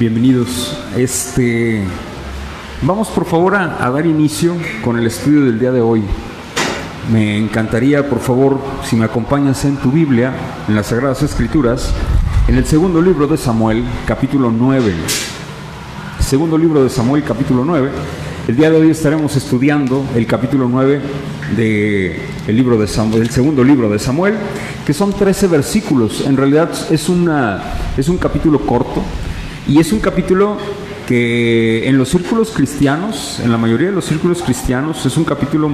Bienvenidos. Vamos por favor a dar inicio con el estudio del día de hoy. Me encantaría, por favor, si me acompañas en tu Biblia, en las Sagradas Escrituras, en el segundo libro de Samuel, capítulo 9. Segundo libro de Samuel, capítulo 9. El día de hoy estaremos estudiando el capítulo 9 del libro de Samuel, el segundo libro de Samuel, que son 13 versículos. En realidad es un capítulo corto, y es un capítulo que en los círculos cristianos, en la mayoría de los círculos cristianos, es un capítulo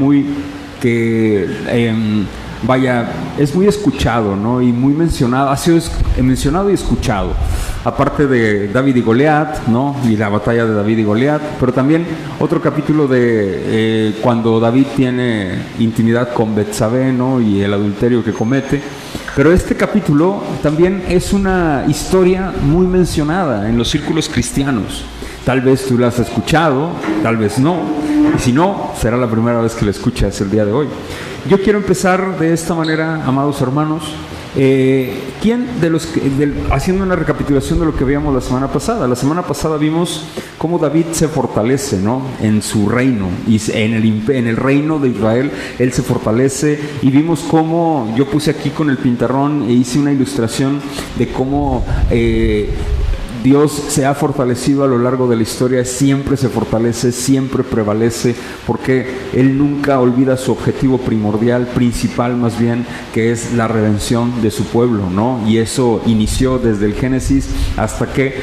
es muy escuchado, ¿no? Y muy mencionado, ha sido mencionado y escuchado, aparte de David y Goliat, ¿no? Y la batalla de David y Goliat, pero también otro capítulo de cuando David tiene intimidad con Betsabé, ¿no? Y el adulterio que comete. Pero este capítulo también es una historia muy mencionada en los círculos cristianos. Tal vez tú la has escuchado, tal vez no, y si no, será la primera vez que la escuchas el día de hoy. Yo quiero empezar de esta manera, amados hermanos. Haciendo una recapitulación de lo que veíamos la semana pasada. La semana pasada vimos cómo David se fortalece, ¿no? En su reino, y en el reino de Israel él se fortalece, y vimos cómo yo puse aquí con el pintarrón e hice una ilustración de cómo Dios se ha fortalecido a lo largo de la historia, siempre se fortalece, siempre prevalece, porque Él nunca olvida su objetivo primordial, principal más bien, que es la redención de su pueblo, ¿no? Y eso inició desde el Génesis hasta que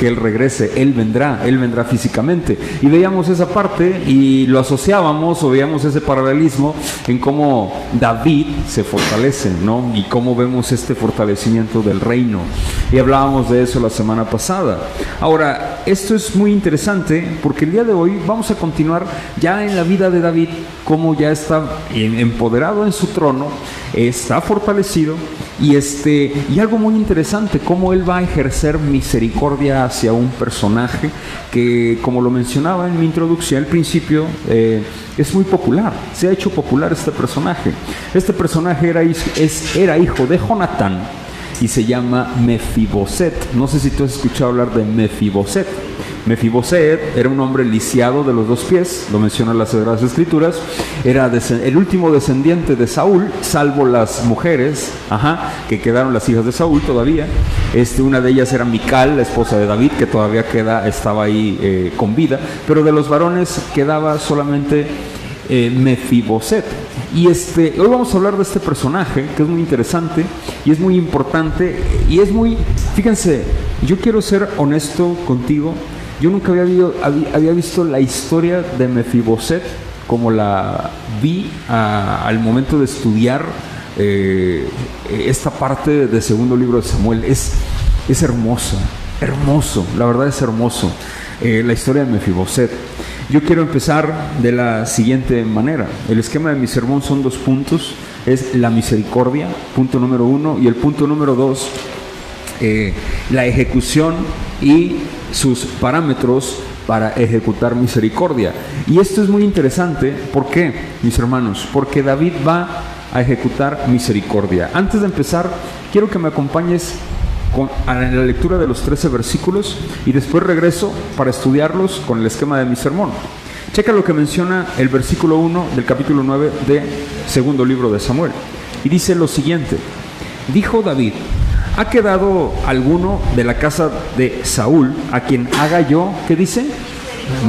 Él regrese. Él vendrá físicamente. Y veíamos esa parte y lo asociábamos, o veíamos ese paralelismo en cómo David se fortalece, ¿no? Y cómo vemos este fortalecimiento del reino. Y hablábamos de eso la semana pasada. Ahora, esto es muy interesante porque el día de hoy vamos a continuar ya en la vida de David, cómo ya está empoderado en su trono, está fortalecido, y algo muy interesante, cómo él va a ejercer misericordia hacia un personaje que, como lo mencionaba en mi introducción al principio, es muy popular, se ha hecho popular este personaje. Este personaje era hijo de Jonatán, y se llama Mefiboset. No sé si tú has escuchado hablar de Mefiboset. Mefiboset era un hombre lisiado de los dos pies, lo mencionan las Sagradas Escrituras. Era el último descendiente de Saúl, salvo las mujeres, que quedaron las hijas de Saúl todavía. Una de ellas era Mical, la esposa de David, que todavía estaba ahí con vida, pero de los varones quedaba solamente Mefiboset. Y hoy vamos a hablar de este personaje que es muy interesante y es muy importante y fíjense, yo quiero ser honesto contigo. Yo nunca había visto la historia de Mefiboset como la vi al momento de estudiar esta parte del segundo libro de Samuel. Es hermoso, la verdad es hermoso, la historia de Mefiboset. Yo quiero empezar de la siguiente manera. El esquema de mi sermón son 2 puntos. Es la misericordia, punto número 1, y el punto número 2, la ejecución y sus parámetros para ejecutar misericordia. Y esto es muy interesante. ¿Por qué, mis hermanos? Porque David va a ejecutar misericordia. Antes de empezar, quiero que me acompañes a la lectura de los 13 versículos, y después regreso para estudiarlos con el esquema de mi sermón. Checa lo que menciona el versículo 1 del capítulo 9 de segundo libro de Samuel, y dice lo siguiente: dijo David, ¿ha quedado alguno de la casa de Saúl a quien haga yo, ¿qué dice?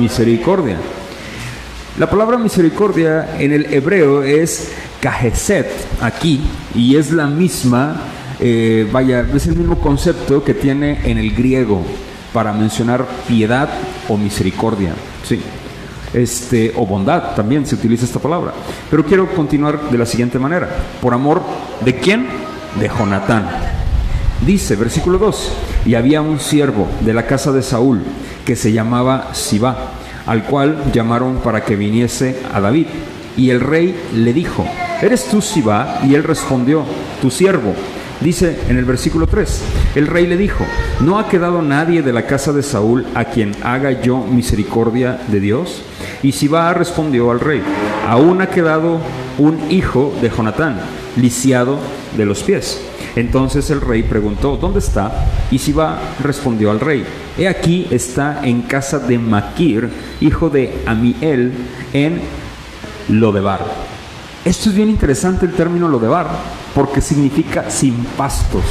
Misericordia. La palabra misericordia en el hebreo es kajeset aquí, y es la misma es el mismo concepto que tiene en el griego para mencionar piedad o misericordia, ¿sí? O bondad, también se utiliza esta palabra. Pero quiero continuar de la siguiente manera. ¿Por amor de quién? De Jonatán. Dice, versículo 2: y había un siervo de la casa de Saúl que se llamaba Sibá, al cual llamaron para que viniese a David. Y el rey le dijo, ¿eres tú Sibá? Y él respondió, tu siervo. Dice en el versículo 3, el rey le dijo, ¿no ha quedado nadie de la casa de Saúl a quien haga yo misericordia de Dios? Y Sibá respondió al rey, aún ha quedado un hijo de Jonatán, lisiado de los pies. Entonces el rey preguntó: ¿dónde está? Y Sibá respondió al rey: he aquí, está en casa de Maquir, hijo de Amiel, en Lodebar. Esto es bien interesante, el término Lodebar, porque significa sin pastos.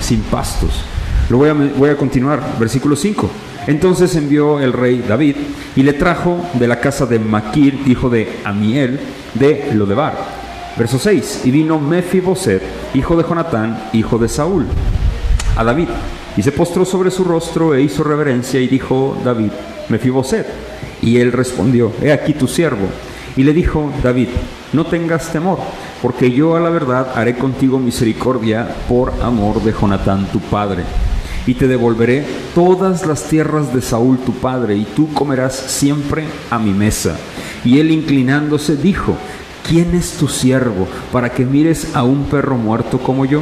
Sin pastos. Lo voy a continuar, versículo 5. Entonces envió el rey David y le trajo de la casa de Maquir, hijo de Amiel, de Lodebar. Verso 6. Y vino Mefiboset, hijo de Jonatán, hijo de Saúl, a David, y se postró sobre su rostro e hizo reverencia, y dijo David: Mefiboset. Y él respondió: he aquí tu siervo. Y le dijo David: no tengas temor, porque yo a la verdad haré contigo misericordia por amor de Jonatán tu padre. Y te devolveré todas las tierras de Saúl tu padre, y tú comerás siempre a mi mesa. Y él, inclinándose, dijo: ¿quién es tu siervo para que mires a un perro muerto como yo?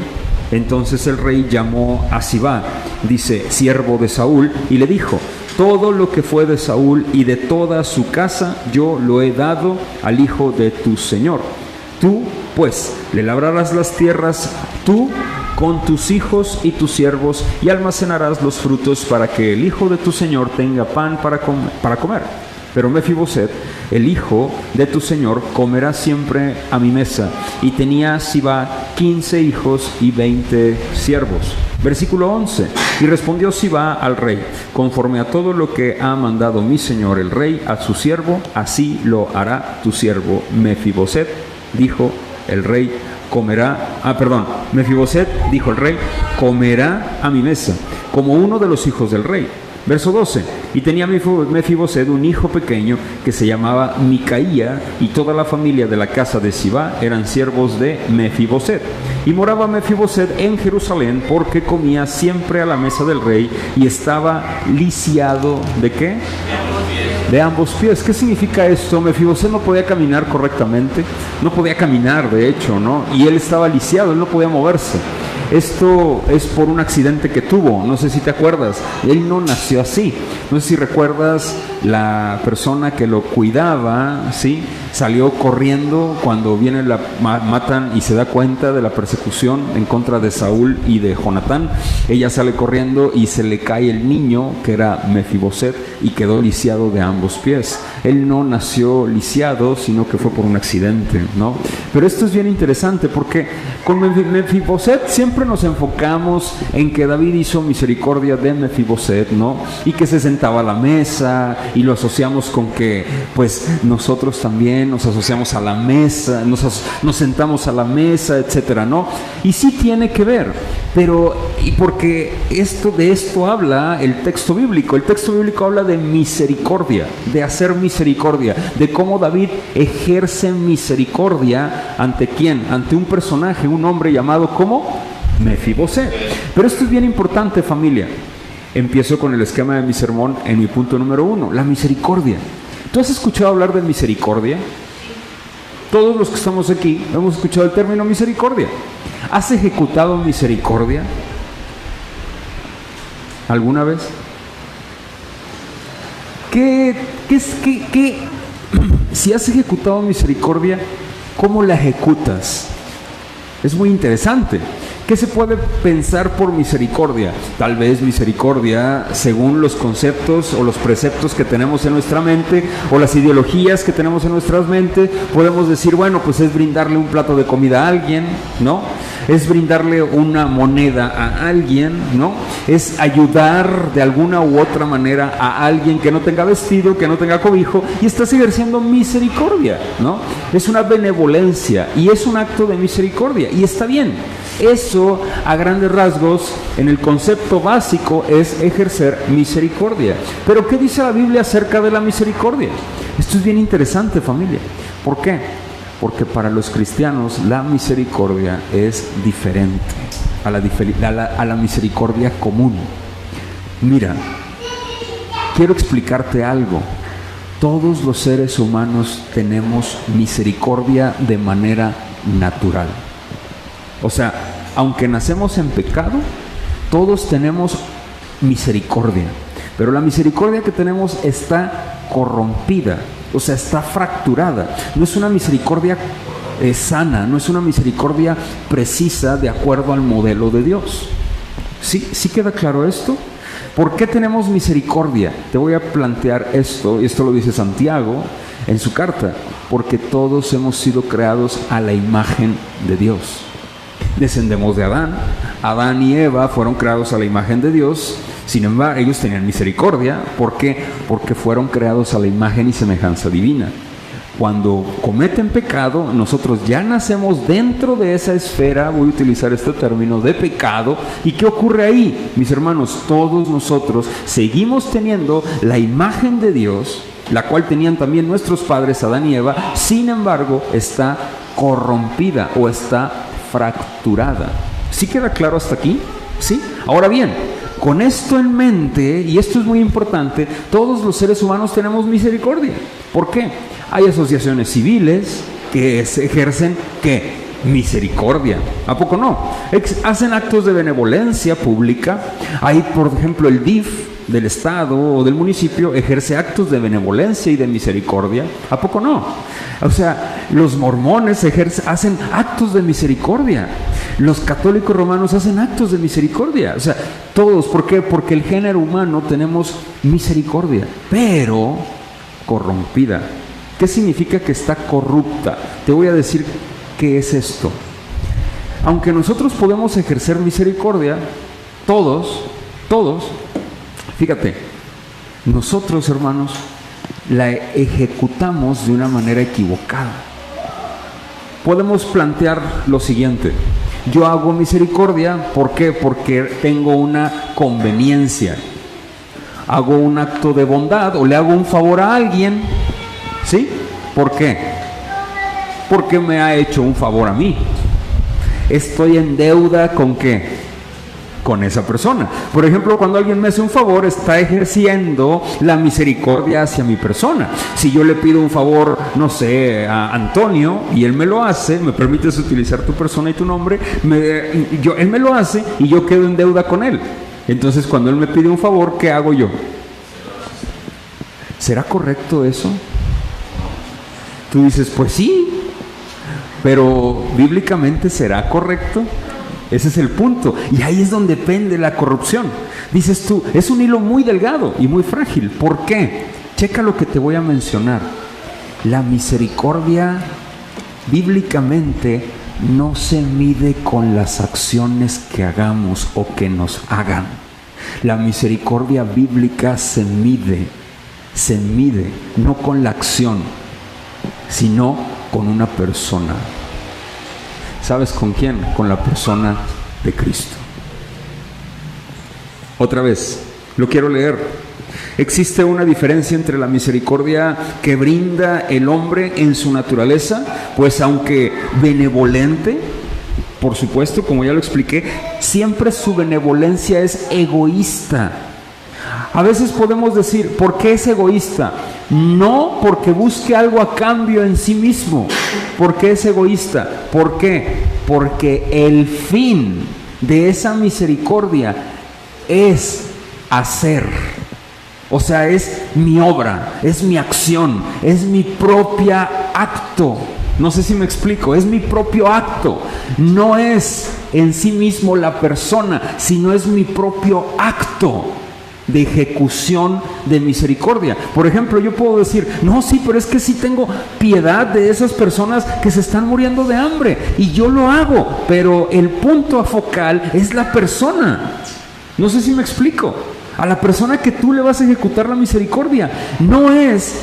Entonces el rey llamó a Sibá, dice, siervo de Saúl, y le dijo: todo lo que fue de Saúl y de toda su casa yo lo he dado al hijo de tu señor. Tú, pues, le labrarás las tierras, tú con tus hijos y tus siervos, y almacenarás los frutos para que el hijo de tu señor tenga pan para comer. Pero Mefiboset, el hijo de tu señor, comerá siempre a mi mesa. Y tenía Sibá 15 hijos y 20 siervos. Versículo 11. Y respondió Sibá al rey: conforme a todo lo que ha mandado mi señor el rey a su siervo, así lo hará tu siervo Mefiboset. Dijo el rey: Mefiboset, dijo el rey, comerá a mi mesa, como uno de los hijos del rey. Verso 12. Y tenía Mefiboset un hijo pequeño que se llamaba Micaía, y toda la familia de la casa de Sibá eran siervos de Mefiboset. Y moraba Mefiboset en Jerusalén, porque comía siempre a la mesa del rey, y estaba lisiado ¿de qué? De ambos pies. ¿Qué significa esto? Mefiboset no podía caminar correctamente, no podía caminar, de hecho, ¿no? Y él estaba lisiado, él no podía moverse. Esto es por un accidente que tuvo, no sé si te acuerdas, él no nació así. No sé si recuerdas, la persona que lo cuidaba, ¿sí?, salió corriendo cuando matan y se da cuenta de la persecución en contra de Saúl y de Jonatán. Ella sale corriendo y se le cae el niño, que era Mefiboset, y quedó lisiado de ambos pies. Él no nació lisiado, sino que fue por un accidente, ¿no? Pero esto es bien interesante, porque con Mefiboset siempre nos enfocamos en que David hizo misericordia de Mefiboset, ¿no? Y que se sentaba a la mesa, y lo asociamos con que, pues, nosotros también nos asociamos a la mesa, nos sentamos a la mesa, etcétera, ¿no? Y sí tiene que ver, pero y porque de esto habla el texto bíblico. El texto bíblico habla de misericordia, de hacer misericordia, de cómo David ejerce misericordia. ¿Ante quién? Ante un personaje, un hombre llamado ¿cómo? Mefiboset. Pero esto es bien importante, familia. Empiezo con el esquema de mi sermón en mi punto número 1, la misericordia. ¿Tú has escuchado hablar de misericordia? Todos los que estamos aquí hemos escuchado el término misericordia. ¿Has ejecutado misericordia alguna vez? Si has ejecutado misericordia, ¿cómo la ejecutas? Es muy interesante. ¿Qué se puede pensar por misericordia? Tal vez misericordia según los conceptos o los preceptos que tenemos en nuestra mente, o las ideologías que tenemos en nuestras mentes. Podemos decir, bueno, pues es brindarle un plato de comida a alguien, ¿no? Es brindarle una moneda a alguien, ¿no? Es ayudar de alguna u otra manera a alguien que no tenga vestido, que no tenga cobijo, y estás ejerciendo misericordia, ¿no? Es una benevolencia y es un acto de misericordia, y está bien. Eso, a grandes rasgos, en el concepto básico, es ejercer misericordia. Pero ¿qué dice la Biblia acerca de la misericordia? Esto es bien interesante, familia. ¿Por qué? Porque para los cristianos la misericordia es diferente a la misericordia común. Mira, quiero explicarte algo. Todos los seres humanos tenemos misericordia de manera natural. O sea, aunque nacemos en pecado, todos tenemos misericordia. Pero la misericordia que tenemos está corrompida, o sea, está fracturada. No es una misericordia sana, no es una misericordia precisa de acuerdo al modelo de Dios. ¿Sí queda claro esto? ¿Por qué tenemos misericordia? Te voy a plantear esto, y esto lo dice Santiago en su carta, porque todos hemos sido creados a la imagen de Dios. Descendemos de Adán. Adán y Eva fueron creados a la imagen de Dios. Sin embargo, ellos tenían misericordia. ¿Por qué? Porque fueron creados a la imagen y semejanza divina. Cuando cometen pecado, nosotros ya nacemos dentro de esa esfera, voy a utilizar este término, de pecado. ¿Y qué ocurre ahí? Mis hermanos, todos nosotros seguimos teniendo la imagen de Dios, la cual tenían también nuestros padres Adán y Eva. Sin embargo, está corrompida o está fracturada. ¿Sí queda claro hasta aquí? ¿Sí? Ahora bien, con esto en mente, y esto es muy importante, todos los seres humanos tenemos misericordia. ¿Por qué? Hay asociaciones civiles que ejercen, ¿qué? Misericordia. ¿A poco no? Hacen actos de benevolencia pública. Hay, por ejemplo, el DIF del estado o del municipio ejerce actos de benevolencia y de misericordia. ¿A poco no? O sea, los mormones hacen actos de misericordia. Los católicos romanos hacen actos de misericordia. O sea, todos. ¿Por qué? Porque el género humano tenemos misericordia, pero corrompida. ¿Qué significa que está corrupta? Te voy a decir qué es esto. Aunque nosotros podemos ejercer misericordia, todos, fíjate, nosotros, hermanos, la ejecutamos de una manera equivocada. Podemos plantear lo siguiente: yo hago misericordia, ¿por qué? Porque tengo una conveniencia. Hago un acto de bondad o le hago un favor a alguien, ¿sí? ¿Por qué? Porque me ha hecho un favor a mí. Estoy en deuda ¿con qué? Con esa persona. Por ejemplo, cuando alguien me hace un favor, está ejerciendo la misericordia hacia mi persona. Si yo le pido un favor, no sé, a Antonio, y él me lo hace, me permites utilizar tu persona y tu nombre, él me lo hace y yo quedo en deuda con él. Entonces, cuando él me pide un favor, ¿qué hago yo? ¿Será correcto eso? Tú dices, pues sí, pero bíblicamente ¿será correcto? Ese es el punto. Y ahí es donde pende la corrupción. Dices tú, es un hilo muy delgado y muy frágil. ¿Por qué? Checa lo que te voy a mencionar. La misericordia bíblicamente no se mide con las acciones que hagamos o que nos hagan. La misericordia bíblica se mide no con la acción, sino con una persona. ¿Sabes con quién? Con la persona de Cristo. Otra vez, lo quiero leer. Existe una diferencia entre la misericordia que brinda el hombre en su naturaleza, pues aunque benevolente, por supuesto, como ya lo expliqué, siempre su benevolencia es egoísta. A veces podemos decir, ¿por qué es egoísta? No porque busque algo a cambio en sí mismo. ¿Por qué es egoísta? ¿Por qué? Porque el fin de esa misericordia es hacer. O sea, es mi obra, es mi acción, es mi propia acto. No sé si me explico, es mi propio acto. No es en sí mismo la persona, sino es mi propio acto de ejecución de misericordia. Por ejemplo, yo puedo decir, no, sí, pero es que sí tengo piedad de esas personas que se están muriendo de hambre, y yo lo hago, pero el punto focal es la persona. No sé si me explico. A la persona que tú le vas a ejecutar la misericordia no es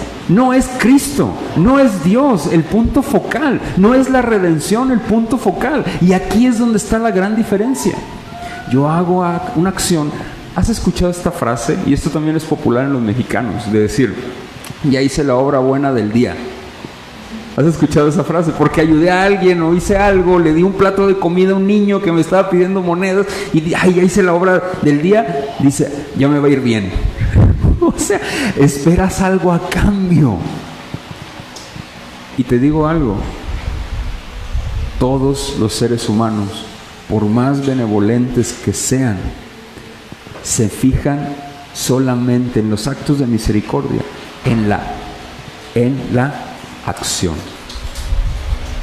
Cristo, no es Dios el punto focal, no es la redención el punto focal. Y aquí es donde está la gran diferencia. Yo hago una acción. ¿Has escuchado esta frase? Y esto también es popular en los mexicanos, de decir, ya hice la obra buena del día. ¿Has escuchado esa frase? Porque ayudé a alguien o hice algo, le di un plato de comida a un niño que me estaba pidiendo monedas y ya hice la obra del día. Dice, ya me va a ir bien. O sea, esperas algo a cambio. Y te digo algo, todos los seres humanos, por más benevolentes que sean, se fijan solamente en los actos de misericordia, en la acción.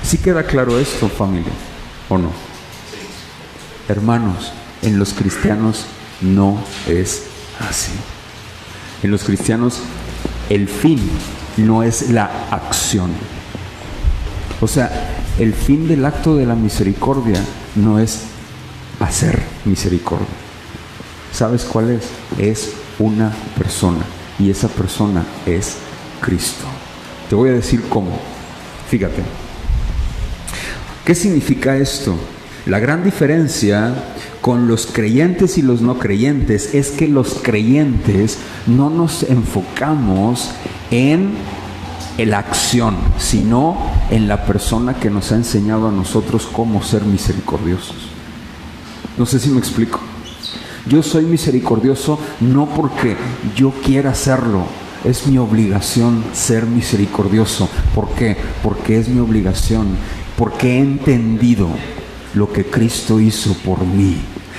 ¿Sí queda claro esto, familia? ¿O no? Hermanos, en los cristianos no es así. En los cristianos el fin no es la acción. O sea, el fin del acto de la misericordia no es hacer misericordia. ¿Sabes cuál es? Es una persona, y esa persona es Cristo. Te voy a decir cómo. Fíjate. ¿Qué significa esto? La gran diferencia con los creyentes y los no creyentes es que los creyentes no nos enfocamos en la acción, sino en la persona que nos ha enseñado a nosotros cómo ser misericordiosos. No sé si me explico. Yo soy misericordioso no porque yo quiera hacerlo, es mi obligación ser misericordioso. ¿Por qué? Porque es mi obligación, porque he entendido lo que Cristo hizo por mí.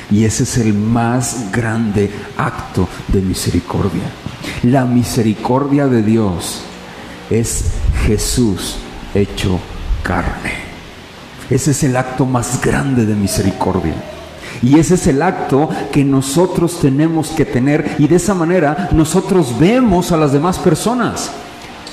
Y ese es el más grande acto de misericordia. La misericordia de Dios es Jesús hecho carne. Ese es el acto más grande de misericordia. Y ese es el acto que nosotros tenemos que tener, y de esa manera nosotros vemos a las demás personas.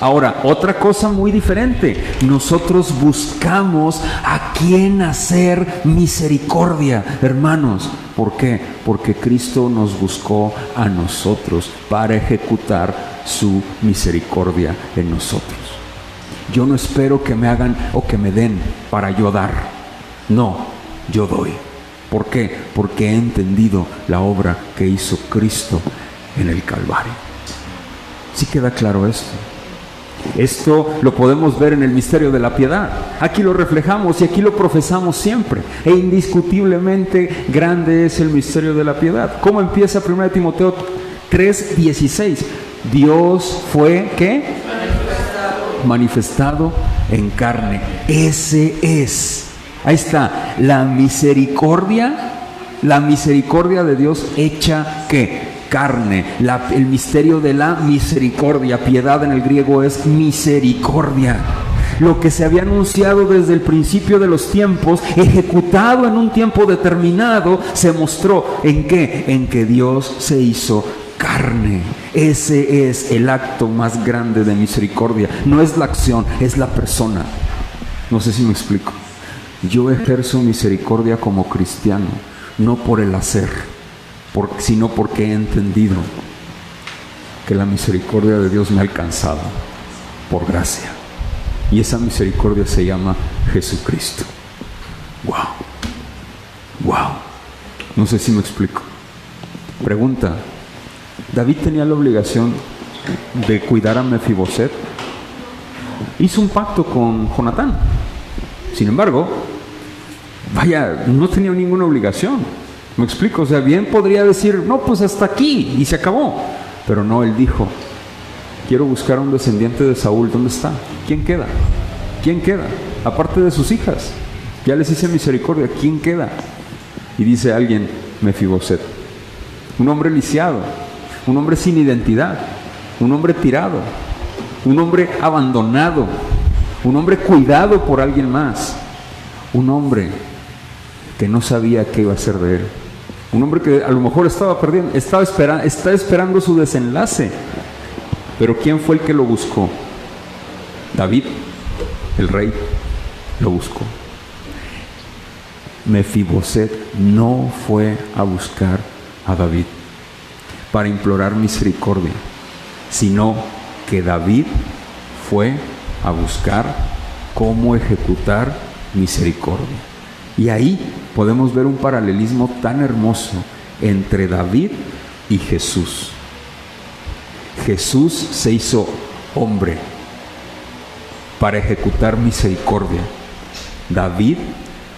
Ahora, otra cosa muy diferente, nosotros buscamos a quién hacer misericordia, hermanos. ¿Por qué? Porque Cristo nos buscó a nosotros para ejecutar su misericordia en nosotros. Yo no espero que me hagan o que me den para yo dar. No, yo doy. ¿Por qué? Porque he entendido la obra que hizo Cristo en el Calvario. ¿Sí queda claro esto? Esto lo podemos ver en el misterio de la piedad. Aquí lo reflejamos y aquí lo profesamos siempre. E indiscutiblemente grande es el misterio de la piedad. ¿Cómo empieza 1 Timoteo 3:16? Dios fue, ¿qué? Manifestado en carne. Ese es. Ahí está. La misericordia de Dios hecha, ¿qué? Carne. El misterio de la misericordia. Piedad en el griego es misericordia. Lo que se había anunciado desde el principio de los tiempos, ejecutado en un tiempo determinado, se mostró ¿en qué? En que Dios se hizo carne. Ese es el acto más grande de misericordia. No es la acción, es la persona. No sé si me explico. Yo ejerzo misericordia como cristiano, no por el hacer, sino porque he entendido que la misericordia de Dios me ha alcanzado por gracia. Y esa misericordia se llama Jesucristo. ¡Wow! ¡Wow! No sé si me explico. Pregunta: ¿David tenía la obligación de cuidar a Mefiboset? Hizo un pacto con Jonatán. Sin embargo, no tenía ninguna obligación. ¿Me explico? O sea, bien podría decir, no, pues hasta aquí, y se acabó. Pero no, él dijo, quiero buscar a un descendiente de Saúl. ¿Dónde está? ¿Quién queda? ¿Quién queda? Aparte de sus hijas. Ya les hice misericordia. ¿Quién queda? Y dice alguien, Mefiboset. Un hombre lisiado, un hombre sin identidad, un hombre tirado, un hombre abandonado, un hombre cuidado por alguien más, un hombre que no sabía qué iba a hacer de él, un hombre que a lo mejor estaba perdiendo, está esperando su desenlace. Pero ¿quién fue el que lo buscó? David, el rey, lo buscó. Mefiboset no fue a buscar a David para implorar misericordia, sino que David fue a buscar cómo ejecutar misericordia. Y ahí podemos ver un paralelismo tan hermoso entre David y Jesús. Jesús se hizo hombre para ejecutar misericordia. David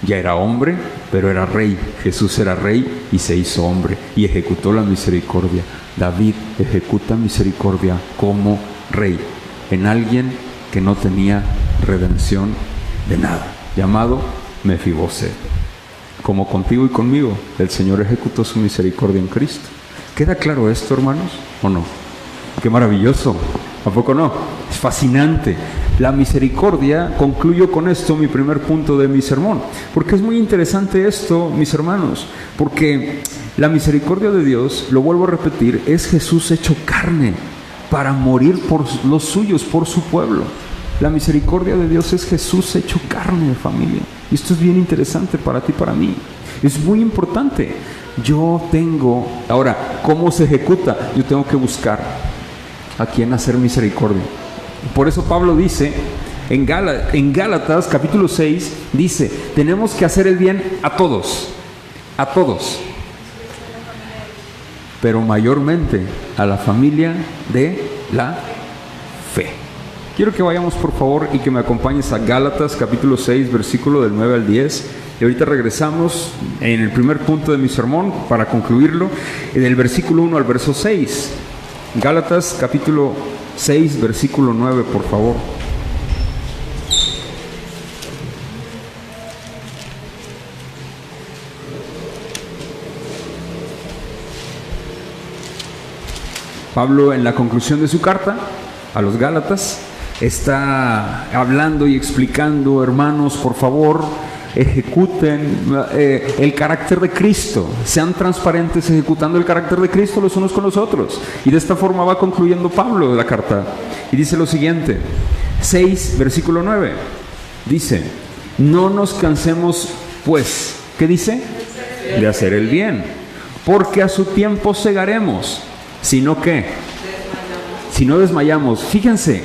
ya era hombre, pero era rey. Jesús era rey y se hizo hombre y ejecutó la misericordia. David ejecuta misericordia como rey en alguien que no tenía redención de nada, llamado Mefiboset. Como contigo y conmigo, el Señor ejecutó su misericordia en Cristo. ¿Queda claro esto, hermanos, o no? ¡Qué maravilloso! ¿A poco no? Es fascinante. La misericordia, concluyo con esto mi primer punto de mi sermón, porque es muy interesante esto, mis hermanos, porque la misericordia de Dios, lo vuelvo a repetir, es Jesús hecho carne para morir por los suyos, por su pueblo. La misericordia de Dios es Jesús hecho carne, familia. Y esto es bien interesante para ti y para mí. Es muy importante. Ahora, ¿cómo se ejecuta? Yo tengo que buscar a quién hacer misericordia. Por eso Pablo dice, en Gálatas capítulo 6, dice, tenemos que hacer el bien a todos, pero mayormente a la familia de la fe. Quiero que vayamos por favor y que me acompañes a Gálatas capítulo 6, versículo del 9 al 10. Y ahorita regresamos en el primer punto de mi sermón para concluirlo, del versículo 1 al verso 6. Gálatas capítulo 6, versículo 9, por favor. Pablo, en la conclusión de su carta a los Gálatas, está hablando y explicando, hermanos, por favor, ejecuten el carácter de Cristo, sean transparentes ejecutando el carácter de Cristo los unos con los otros. Y de esta forma va concluyendo Pablo la carta y dice lo siguiente, 6 versículo 9, dice, no nos cansemos pues, ¿qué dice? De hacer el bien, porque a su tiempo segaremos, sino que, si no desmayamos. Fíjense,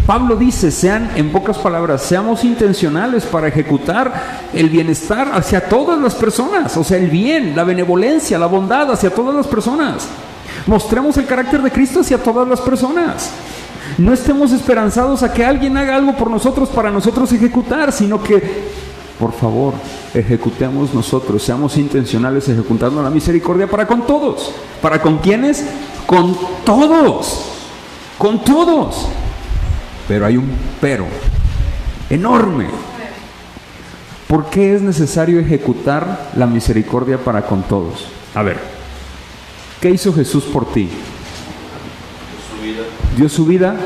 Pablo dice, en pocas palabras, seamos intencionales para ejecutar el bienestar hacia todas las personas, o sea, el bien, la benevolencia, la bondad hacia todas las personas. Mostremos el carácter de Cristo hacia todas las personas. No estemos esperanzados a que alguien haga algo por nosotros para nosotros ejecutar, sino que, por favor, ejecutemos nosotros, seamos intencionales ejecutando la misericordia para con todos. ¿Para con quiénes? Con todos. Con todos. Pero hay un pero enorme. ¿Por qué es necesario ejecutar la misericordia para con todos? A ver, ¿qué hizo Jesús por ti? Dio su vida.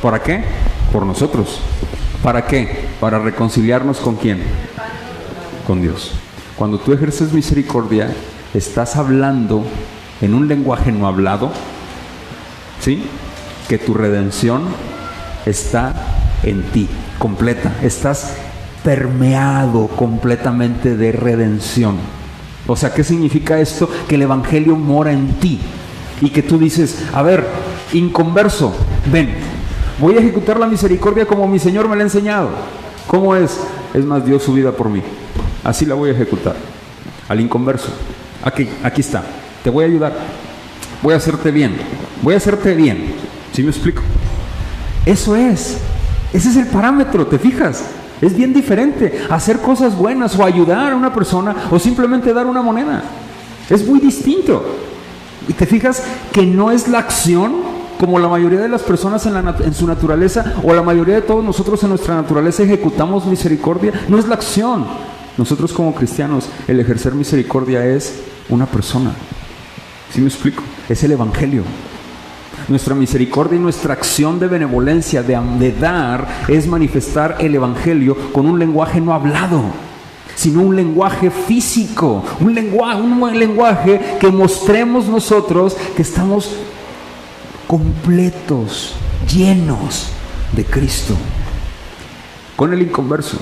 ¿Para qué? Por nosotros. ¿Para qué? Para reconciliarnos ¿con quién? Con Dios. Cuando tú ejerces misericordia, estás hablando en un lenguaje no hablado, ¿sí? Que tu redención está en ti, completa. Estás permeado completamente de redención. O sea, ¿qué significa esto? Que el evangelio mora en ti y que tú dices, a ver, inconverso, ven, voy a ejecutar la misericordia como mi Señor me la ha enseñado. ¿Cómo es? Es más, dio su vida por mí. Así la voy a ejecutar. Al inconverso, aquí está, te voy a ayudar, voy a hacerte bien, ¿sí me explico? Ese es el parámetro, ¿te fijas? Es bien diferente hacer cosas buenas o ayudar a una persona o simplemente dar una moneda. Es muy distinto. Y te fijas que no es la acción como la mayoría de las personas en su naturaleza, o la mayoría de todos nosotros en nuestra naturaleza ejecutamos misericordia. No es la acción. Nosotros como cristianos, el ejercer misericordia es una persona. ¿Sí me explico? Es el evangelio. Nuestra misericordia y nuestra acción de benevolencia, de dar, es manifestar el evangelio con un lenguaje no hablado, sino un lenguaje físico, un lenguaje que mostremos nosotros que estamos completos, llenos de Cristo. Con el inconverso,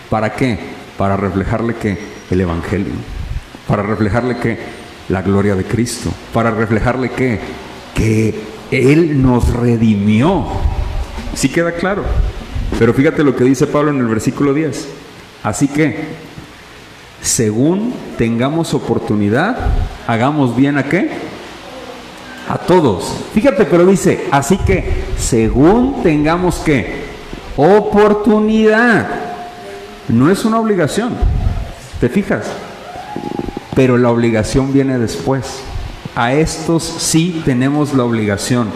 ¿para qué? Para reflejarle que el evangelio, para reflejarle que la gloria de Cristo, para reflejarle que Él nos redimió. ¿Sí queda claro? Pero fíjate lo que dice Pablo en el versículo 10. Así que, según tengamos oportunidad, hagamos bien ¿a qué? A todos. Fíjate, pero dice, así que, según tengamos ¿qué? Oportunidad. No es una obligación. ¿Te fijas? Pero la obligación viene después. A estos sí tenemos la obligación.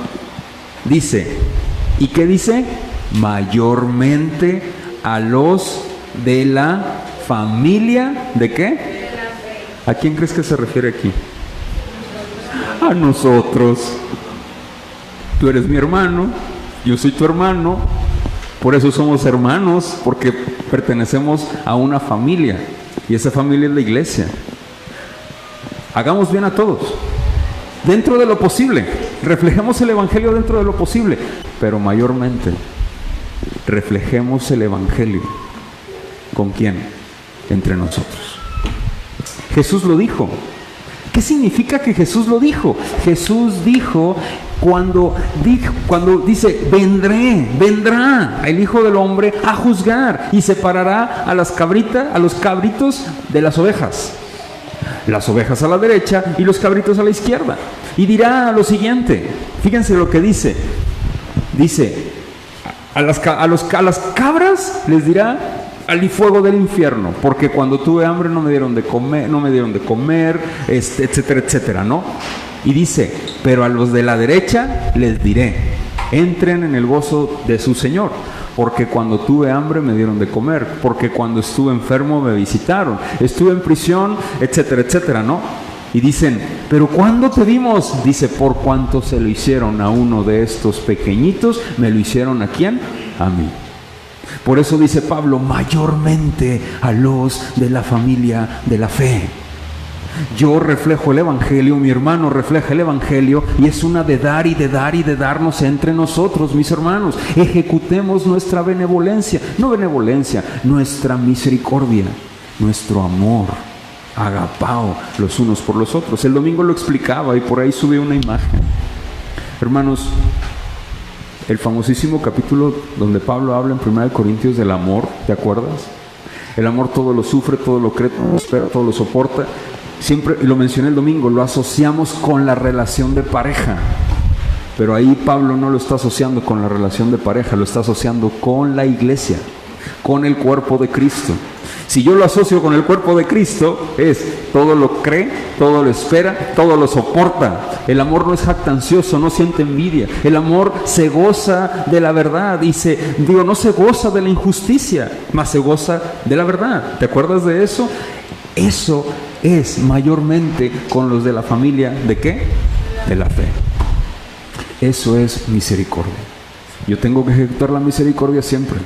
Dice, ¿y qué dice? Mayormente a los de la familia, ¿de qué? ¿A quién crees que se refiere aquí? A nosotros. Tú eres mi hermano, yo soy tu hermano, Por eso somos hermanos, porque pertenecemos a una familia. Y esa familia es la iglesia. Hagamos bien a todos, dentro de lo posible. Reflejemos el Evangelio dentro de lo posible. Pero mayormente, reflejemos el Evangelio. ¿Con quién? Entre nosotros. Jesús lo dijo. ¿Qué significa que Jesús lo dijo? Jesús dijo cuando dice, vendrá el Hijo del Hombre a juzgar y separará a los cabritos de las ovejas a la derecha y los cabritos a la izquierda. Y dirá lo siguiente, fíjense lo que dice, a las cabras les dirá al fuego del infierno, porque cuando tuve hambre no me dieron de comer, etcétera, etcétera, ¿no? Y dice, pero a los de la derecha les diré, entren en el gozo de su Señor, porque cuando tuve hambre me dieron de comer, porque cuando estuve enfermo me visitaron, estuve en prisión, etcétera, etcétera, ¿no? Y dicen, pero ¿cuándo te vimos? Dice, por cuanto se lo hicieron a uno de estos pequeñitos, me lo hicieron ¿a quién? A mí. Por eso dice Pablo, mayormente a los de la familia de la fe. Yo reflejo el Evangelio, mi hermano refleja el Evangelio, y es una de dar y de dar y de darnos entre nosotros, mis hermanos. Ejecutemos nuestra benevolencia, nuestra misericordia, nuestro amor, agapao los unos por los otros. El domingo lo explicaba y por ahí subí una imagen. Hermanos, el famosísimo capítulo donde Pablo habla en 1 Corintios del amor, ¿te acuerdas? El amor todo lo sufre, todo lo cree, todo lo espera, todo lo soporta. Siempre, lo mencioné el domingo, lo asociamos con la relación de pareja. Pero ahí Pablo no lo está asociando con la relación de pareja, lo está asociando con la iglesia, con el cuerpo de Cristo. Si yo lo asocio con el cuerpo de Cristo, es todo lo cree, todo lo espera, todo lo soporta. El amor no es jactancioso, no siente envidia. El amor se goza de la verdad y no se goza de la injusticia, mas se goza de la verdad. ¿Te acuerdas de eso? Eso es mayormente con los de la familia, ¿de qué? De la fe. Eso es misericordia. Yo tengo que ejecutar la misericordia siempre,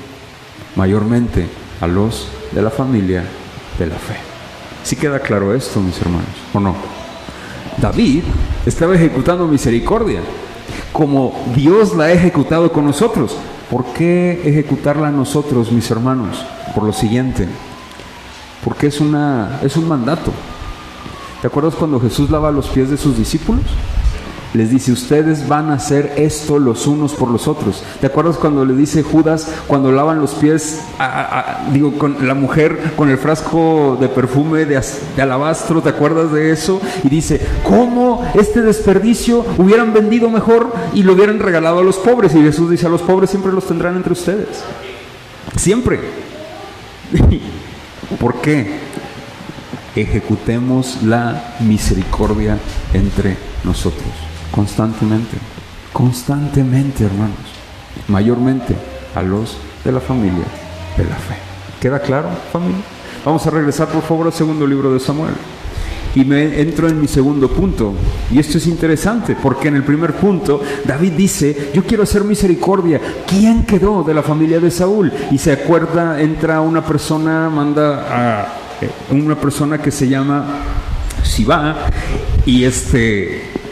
mayormente a los de la familia de la fe. ¿Sí queda claro esto, mis hermanos, o no? David estaba ejecutando misericordia como Dios la ha ejecutado con nosotros. ¿Por qué ejecutarla nosotros, mis hermanos? Por lo siguiente, porque es un mandato. ¿Te acuerdas cuando Jesús lava los pies de sus discípulos? Les dice, ustedes van a hacer esto los unos por los otros. ¿Te acuerdas cuando le dice Judas, cuando lavan los pies, con la mujer con el frasco de perfume de alabastro? ¿Te acuerdas de eso? Y dice, ¿cómo este desperdicio hubieran vendido mejor y lo hubieran regalado a los pobres? Y Jesús dice, a los pobres siempre los tendrán entre ustedes. Siempre. ¿Por qué? Ejecutemos la misericordia entre nosotros. Constantemente, hermanos, mayormente a los de la familia de la fe. ¿Queda claro, familia? Vamos a regresar por favor al segundo libro de Samuel y entro en mi segundo punto, y esto es interesante porque en el primer punto David dice, yo quiero hacer misericordia. ¿Quién quedó de la familia de Saúl? Y se acuerda, entra una persona, manda a una persona que se llama Sibá,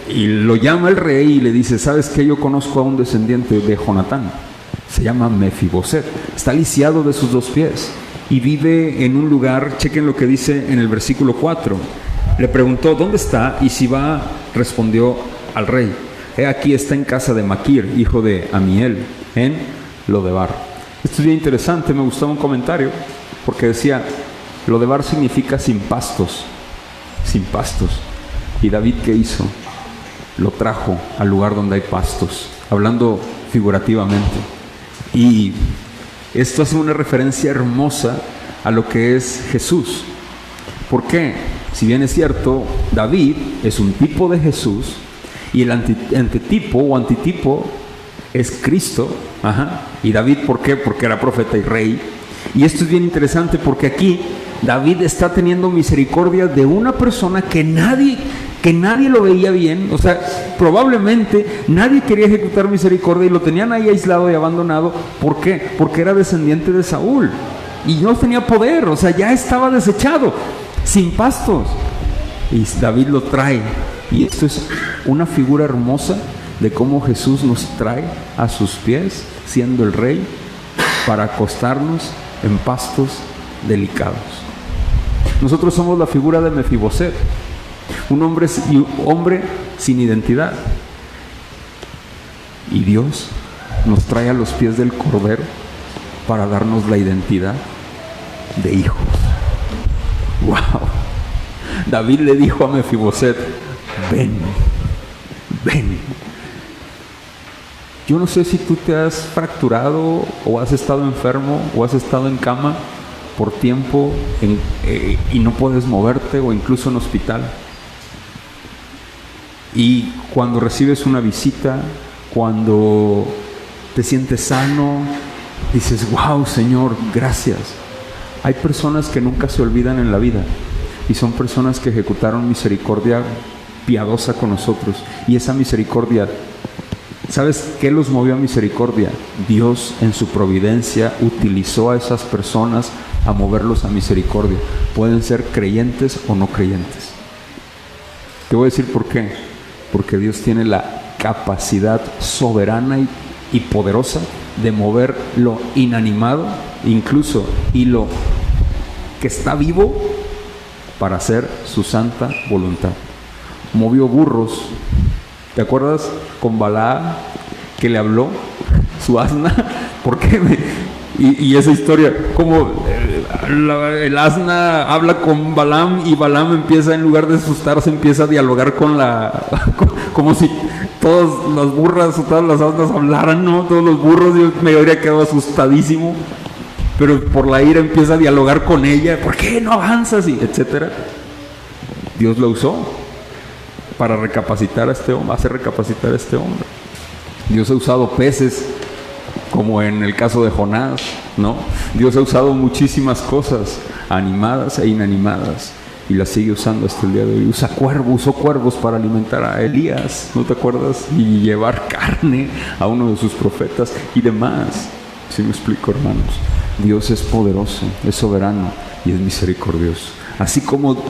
y lo llama el rey y le dice, ¿sabes qué? Yo conozco a un descendiente de Jonatán, se llama Mefiboset, está lisiado de sus dos pies y vive en un lugar. Chequen lo que dice en el versículo 4. Le preguntó, ¿dónde está? Y Sibá respondió al rey, he aquí está en casa de Maquir, hijo de Amiel, en Lodebar. Esto es bien interesante, me gustaba un comentario porque decía, Lodebar significa sin pastos. ¿Y David qué hizo? Lo trajo al lugar donde hay pastos, hablando figurativamente. Y esto hace una referencia hermosa a lo que es Jesús. ¿Por qué? Si bien es cierto, David es un tipo de Jesús y el antitipo o antitipo es Cristo. Y David, ¿por qué? Porque era profeta y rey. Y esto es bien interesante porque aquí David está teniendo misericordia de una persona que que nadie lo veía bien, o sea, probablemente nadie quería ejecutar misericordia y lo tenían ahí aislado y abandonado. ¿Por qué? Porque era descendiente de Saúl y no tenía poder, o sea, ya estaba desechado, sin pastos. Y David lo trae, y esto es una figura hermosa de cómo Jesús nos trae a sus pies, siendo el rey, para acostarnos en pastos delicados. Nosotros somos la figura de Mefiboset, un hombre sin identidad. Y Dios nos trae a los pies del Cordero para darnos la identidad de hijos. ¡Wow! David le dijo a Mefiboset: ven, ven. Yo no sé si tú te has fracturado o has estado enfermo o has estado en cama por tiempo y no puedes moverte, o incluso en hospital. Y cuando recibes una visita, cuando te sientes sano, dices: wow, Señor, gracias. Hay personas que nunca se olvidan en la vida, y son personas que ejecutaron misericordia piadosa con nosotros. Y esa misericordia, ¿sabes qué los movió a misericordia? Dios en su providencia utilizó a esas personas a moverlos a misericordia. Pueden ser creyentes o no creyentes. Te voy a decir por qué. Porque Dios tiene la capacidad soberana y poderosa de mover lo inanimado, incluso, y lo que está vivo, para hacer su santa voluntad. Movió burros. ¿Te acuerdas con Balaam, que le habló su asna? ¿Por qué? Y esa historia, como el asna habla con Balaam, y Balaam empieza, en lugar de asustarse, empieza a dialogar como si todas las burras o todas las asnas hablaran, ¿no? Todos los burros. Yo me habría quedado asustadísimo, pero por la ira empieza a dialogar con ella. ¿Por qué no avanzas? Y etcétera. Dios lo usó para recapacitar a este hombre, hacer recapacitar a este hombre. Dios ha usado peces, como en el caso de Jonás, ¿no? Dios ha usado muchísimas cosas, animadas e inanimadas, y las sigue usando hasta el día de hoy. Usó cuervos para alimentar a Elías, ¿no te acuerdas? Y llevar carne a uno de sus profetas y demás. ¿Sí me explico, hermanos? Dios es poderoso, es soberano y es misericordioso. Así como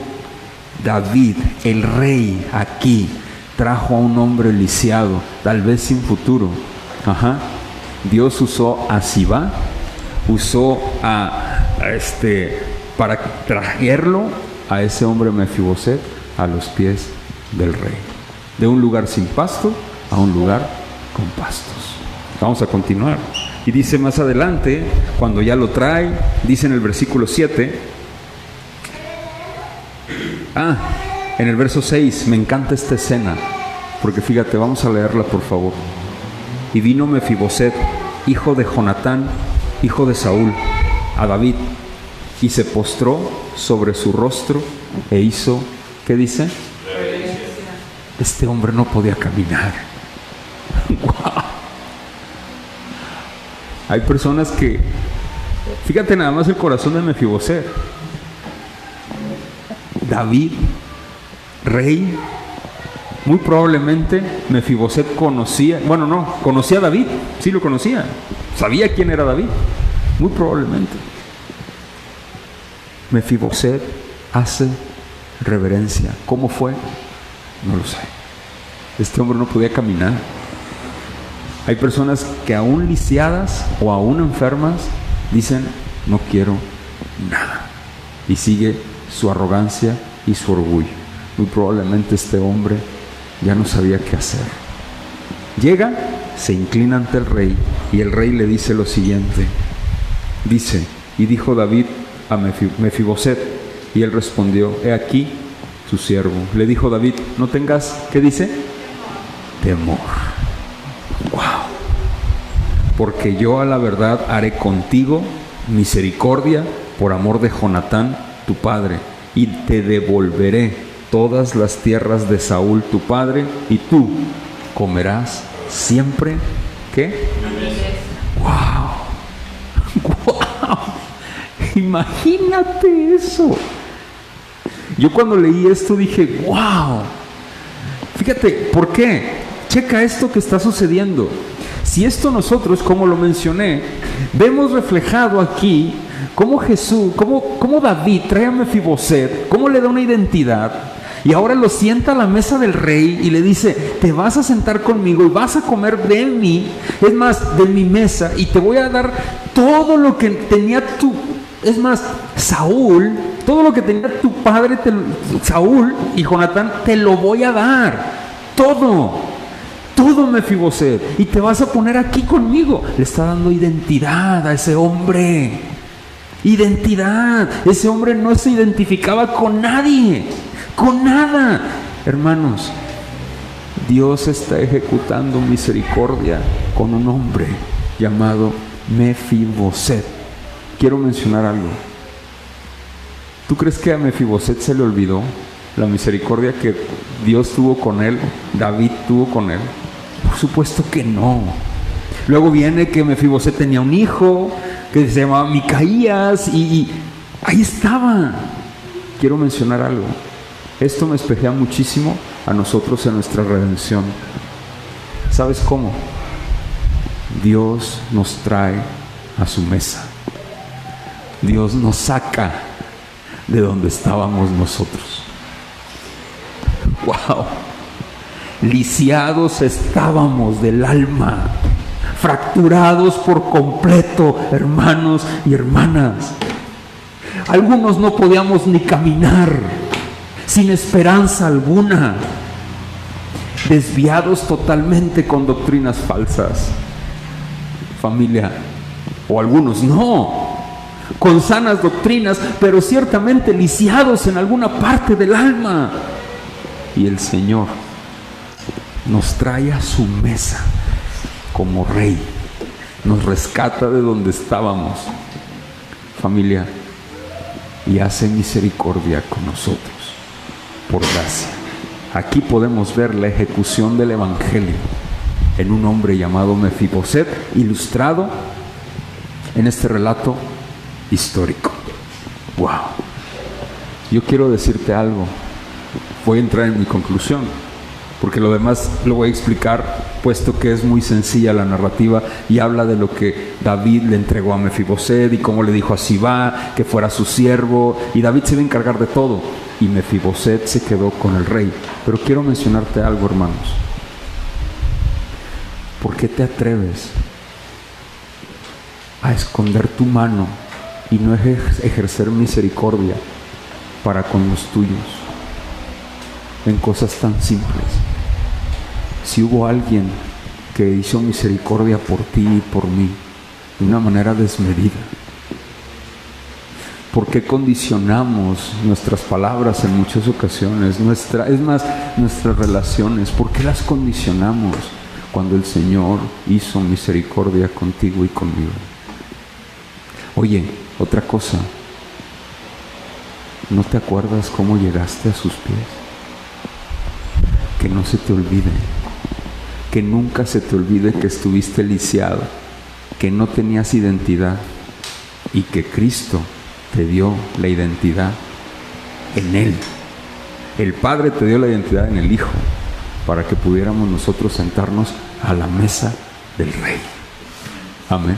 David, el rey, aquí trajo a un hombre lisiado, tal vez sin futuro. Dios usó a Sibá, usó para traerlo a ese hombre Mefiboset a los pies del rey, de un lugar sin pasto a un lugar con pastos. Vamos a continuar. Y dice más adelante, cuando ya lo trae, dice en el versículo 7, en el verso 6, me encanta esta escena, porque fíjate, vamos a leerla por favor. Y vino Mefiboset, hijo de Jonatán, hijo de Saúl, a David, y se postró sobre su rostro e hizo, ¿qué dice? Este hombre no podía caminar. ¡Wow! Hay personas que, fíjate nada más el corazón de Mefiboset. David, rey, muy probablemente Mefiboset conocía a David, sí lo conocía, sabía quién era David, muy probablemente. Mefiboset hace reverencia. ¿Cómo fue? No lo sé. Este hombre no podía caminar. Hay personas que aún lisiadas o aún enfermas dicen: no quiero nada, y sigue su arrogancia y su orgullo. Muy probablemente este hombre ya no sabía qué hacer. Llega, se inclina ante el rey, y el rey le dice lo siguiente. Dice: y dijo David a Mefiboset, y él respondió: he aquí su siervo. Le dijo David: no tengas, ¿qué dice? Temor. Wow. Porque yo a la verdad haré contigo misericordia por amor de Jonatán tu padre, y te devolveré todas las tierras de Saúl tu padre, y tú comerás siempre. ¿Qué? ¡Wow! ¡Wow! Imagínate eso. Yo cuando leí esto dije: ¡wow! Fíjate, ¿por qué? Checa esto que está sucediendo. Si esto nosotros, como lo mencioné, vemos reflejado aquí cómo Jesús, cómo David trae a Mefiboset, cómo le da una identidad, y ahora lo sienta a la mesa del rey y le dice: te vas a sentar conmigo y vas a comer de mí, es más, de mi mesa, y te voy a dar todo lo que tenía tu, es más, Saúl, todo lo que tenía tu padre, Saúl y Jonatán, te lo voy a dar, todo, Mefiboset, y te vas a poner aquí conmigo. Le está dando identidad a ese hombre, identidad. Ese hombre no se identificaba con nadie, con nada. Hermanos, Dios está ejecutando misericordia con un hombre llamado Mefiboset. Quiero mencionar algo. ¿Tú crees que a Mefiboset se le olvidó la misericordia que Dios tuvo con él, David tuvo con él? Por supuesto que no. Luego viene que Mefiboset tenía un hijo que se llamaba Micaías y ahí estaba. Quiero mencionar algo. Esto me espejea muchísimo a nosotros en nuestra redención. ¿Sabes cómo? Dios nos trae a su mesa. Dios nos saca de donde estábamos nosotros. ¡Wow! Lisiados estábamos del alma, fracturados por completo, hermanos y hermanas. Algunos no podíamos ni caminar, sin esperanza alguna, desviados totalmente con doctrinas falsas. Familia, o algunos no, con sanas doctrinas, pero ciertamente lisiados en alguna parte del alma. Y el Señor nos trae a su mesa como Rey, nos rescata de donde estábamos, familia, y hace misericordia con nosotros, por gracia. Aquí podemos ver la ejecución del Evangelio en un hombre llamado Mefiboset, ilustrado en este relato histórico. ¡Wow! Yo quiero decirte algo. Voy a entrar en mi conclusión, porque lo demás lo voy a explicar, puesto que es muy sencilla la narrativa y habla de lo que David le entregó a Mefiboset y cómo le dijo a Sibá que fuera su siervo, y David se iba a encargar de todo y Mefiboset se quedó con el rey. Pero quiero mencionarte algo, hermanos. ¿Por qué te atreves a esconder tu mano y no ejercer misericordia para con los tuyos en cosas tan simples? Si hubo alguien que hizo misericordia por ti y por mí de una manera desmedida, ¿por qué condicionamos nuestras palabras en muchas ocasiones? Nuestras relaciones, ¿por qué las condicionamos cuando el Señor hizo misericordia contigo y conmigo? Oye, otra cosa, ¿no te acuerdas cómo llegaste a sus pies? Que no se te olvide, que nunca se te olvide que estuviste lisiado, que no tenías identidad y que Cristo te dio la identidad en Él. El Padre te dio la identidad en el Hijo para que pudiéramos nosotros sentarnos a la mesa del Rey. Amén.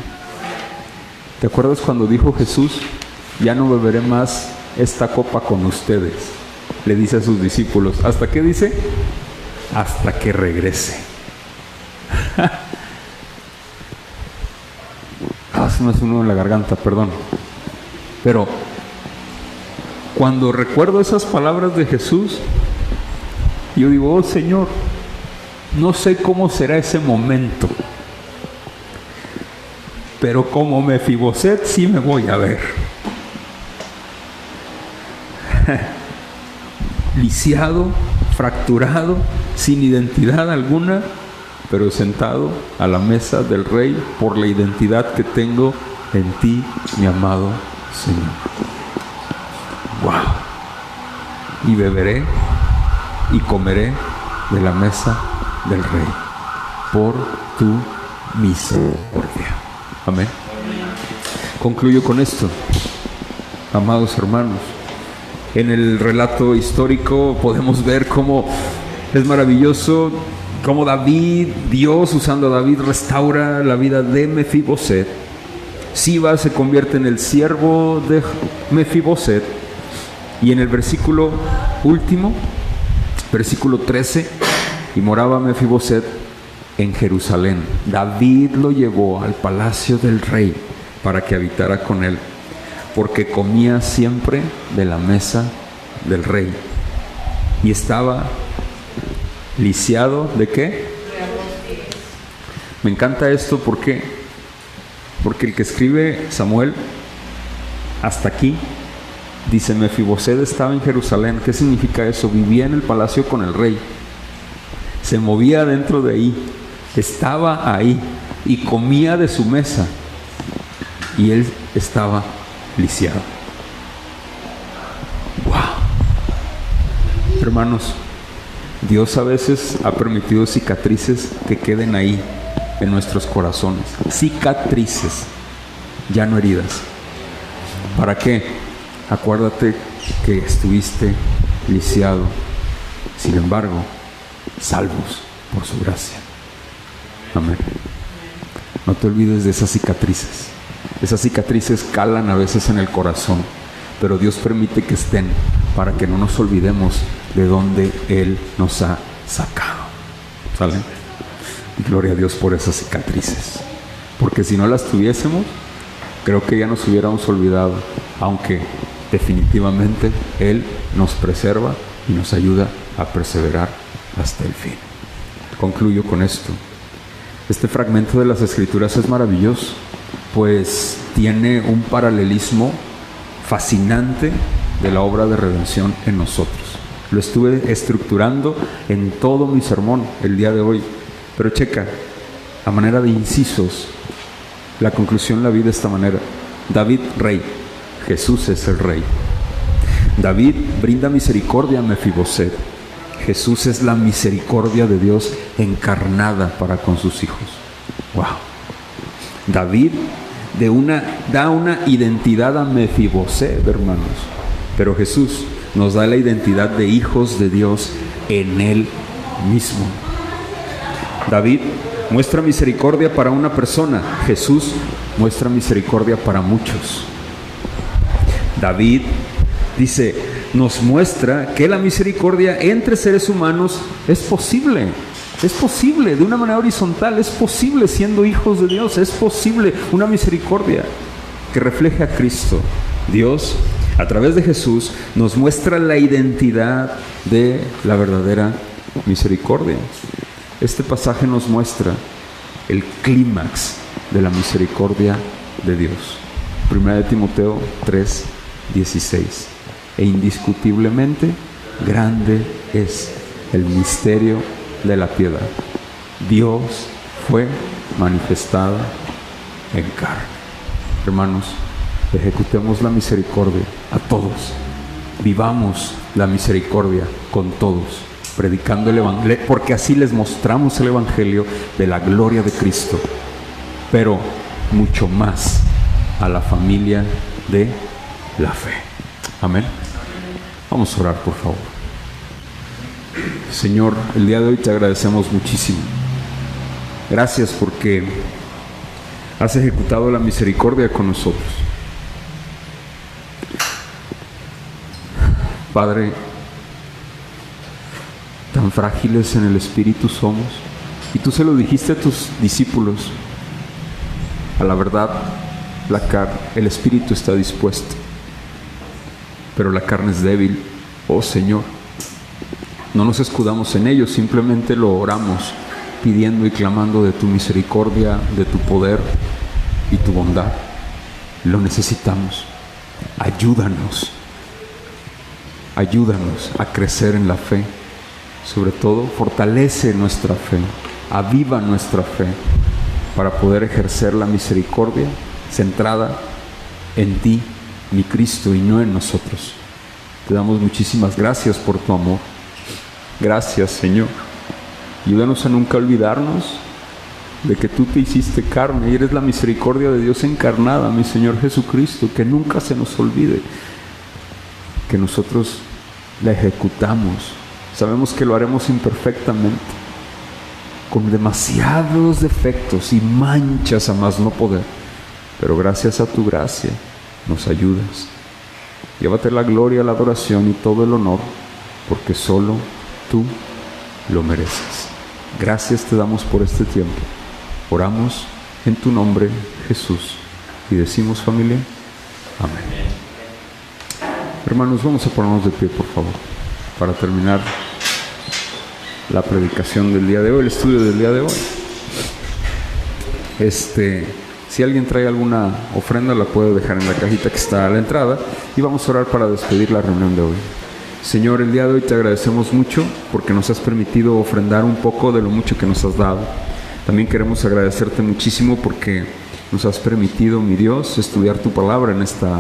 ¿Te acuerdas cuando dijo Jesús: ya no beberé más esta copa con ustedes? Le dice a sus discípulos. ¿Hasta qué dice? Hasta que regrese. Se me hace uno en la garganta, perdón. Pero cuando recuerdo esas palabras de Jesús, yo digo: oh Señor, no sé cómo será ese momento, pero como Mefiboset sí me voy a ver. Lisiado, fracturado, sin identidad alguna, pero sentado a la mesa del Rey por la identidad que tengo en ti, mi amado Señor. ¡Wow! Y beberé y comeré de la mesa del Rey por tu misericordia. Amén. Concluyo con esto, amados hermanos. En el relato histórico podemos ver cómo Es maravilloso cómo Dios usando a David, restaura la vida de Mefiboset. Siba se convierte en el siervo de Mefiboset. Y en el versículo último, versículo 13, y moraba Mefiboset en Jerusalén. David lo llevó al palacio del rey para que habitara con él, porque comía siempre de la mesa del rey. Y estaba lisiado, ¿de qué? Me encanta esto, ¿por qué? Porque el que escribe Samuel, hasta aquí, dice Mefiboset estaba en Jerusalén. ¿Qué significa eso? Vivía en el palacio con el rey, se movía dentro de ahí, estaba ahí y comía de su mesa, y él estaba lisiado. ¡Wow! Hermanos, Dios a veces ha permitido cicatrices que queden ahí en nuestros corazones. Cicatrices, ya no heridas. ¿Para qué? Acuérdate que estuviste lisiado, sin embargo, salvos por su gracia. Amén. No te olvides de esas cicatrices. Esas cicatrices calan a veces en el corazón, pero Dios permite que estén para que no nos olvidemos de dónde Él nos ha sacado. ¿Sale? Gloria a Dios por esas cicatrices, porque si no las tuviésemos, creo que ya nos hubiéramos olvidado, aunque definitivamente Él nos preserva y nos ayuda a perseverar hasta el fin. Concluyo con esto. Este fragmento de las Escrituras es maravilloso, pues tiene un paralelismo fascinante de la obra de redención en nosotros. Lo estuve estructurando en todo mi sermón el día de hoy, pero checa, a manera de incisos, la conclusión la vi de esta manera. David, rey. Jesús es el rey. David brinda misericordia a Mefiboset. Jesús es la misericordia de Dios encarnada para con sus hijos. ¡Wow! David da una identidad a Mefiboset, hermanos, pero Jesús nos da la identidad de hijos de Dios en Él mismo. David muestra misericordia para una persona. Jesús muestra misericordia para muchos. David dice, nos muestra que la misericordia entre seres humanos es posible. Es posible, de una manera horizontal, es posible siendo hijos de Dios, es posible una misericordia que refleje a Cristo. Dios, a través de Jesús, nos muestra la identidad de la verdadera misericordia. Este pasaje nos muestra el clímax de la misericordia de Dios. 1 Timoteo 3:16. E indiscutiblemente grande es el misterio de la piedad. Dios fue manifestado en carne. Hermanos, ejecutemos la misericordia a todos. Vivamos la misericordia con todos, predicando el Evangelio, porque así les mostramos el Evangelio de la gloria de Cristo, pero mucho más a la familia de la fe. Amén. Vamos a orar, por favor. Señor, el día de hoy te agradecemos muchísimo. Gracias porque has ejecutado la misericordia con nosotros. Padre, tan frágiles en el espíritu somos, y tú se lo dijiste a tus discípulos. A la verdad, el espíritu está dispuesto, pero la carne es débil. Oh Señor, no nos escudamos en ello, simplemente lo oramos, pidiendo y clamando de tu misericordia, de tu poder y tu bondad. Lo necesitamos. Ayúdanos a crecer en la fe. Sobre todo, fortalece nuestra fe, aviva nuestra fe, para poder ejercer la misericordia centrada en ti, mi Cristo, y no en nosotros. Te damos muchísimas gracias por tu amor. Gracias, Señor. Ayúdanos a nunca olvidarnos de que tú te hiciste carne y eres la misericordia de Dios encarnada, mi Señor Jesucristo. Que nunca se nos olvide que nosotros la ejecutamos Sabemos que lo haremos imperfectamente, con demasiados defectos y manchas a más no poder. Pero gracias a tu gracia nos ayudas. Llévate la gloria, la adoración y todo el honor, porque solo tú lo mereces. Gracias te damos por este tiempo. Oramos en tu nombre, Jesús. Y decimos, familia, amén. Hermanos, vamos a ponernos de pie, por favor, para terminar la predicación del día de hoy, el estudio del día de hoy. Si alguien trae alguna ofrenda, la puede dejar en la cajita que está a la entrada, y vamos a orar para despedir la reunión de hoy. Señor, el día de hoy te agradecemos mucho porque nos has permitido ofrendar un poco de lo mucho que nos has dado. También queremos agradecerte muchísimo porque nos has permitido, mi Dios, estudiar tu palabra en esta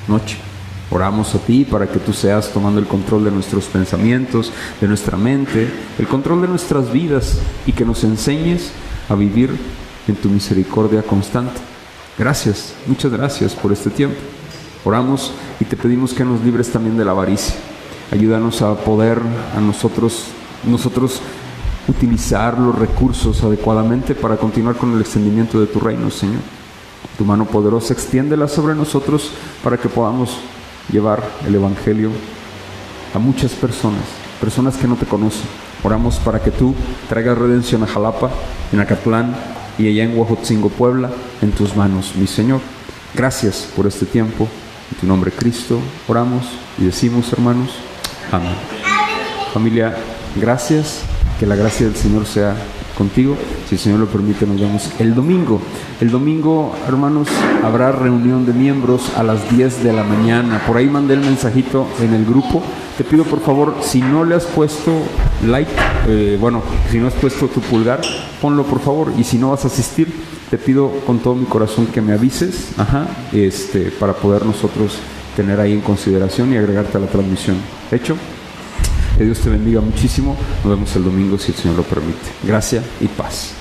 noche. Oramos a ti para que tú seas tomando el control de nuestros pensamientos, de nuestra mente, el control de nuestras vidas, y que nos enseñes a vivir en tu misericordia constante. Gracias, muchas gracias por este tiempo. Oramos y te pedimos que nos libres también de la avaricia. Ayúdanos a poder a nosotros utilizar los recursos adecuadamente para continuar con el extendimiento de tu reino, Señor. Tu mano poderosa extiéndela sobre nosotros para que podamos llevar el Evangelio a muchas personas que no te conocen. Oramos para que tú traigas redención a Jalapa, en Acatlán y allá en Huejotzingo, Puebla, en tus manos, mi Señor. Gracias por este tiempo. En tu nombre, Cristo, oramos y decimos, hermanos, amén. Familia, gracias. Que la gracia del Señor sea contigo. Si el Señor lo permite, nos vemos el domingo. El domingo, hermanos, habrá reunión de miembros a las 10 de la mañana. Por ahí mandé el mensajito en el grupo. Te pido, por favor, si no le has puesto like, si no has puesto tu pulgar, ponlo, por favor. Y si no vas a asistir, te pido con todo mi corazón que me avises, para poder nosotros tener ahí en consideración y agregarte a la transmisión. ¿Hecho? Que Dios te bendiga muchísimo. Nos vemos el domingo si el Señor lo permite. Gracia y paz.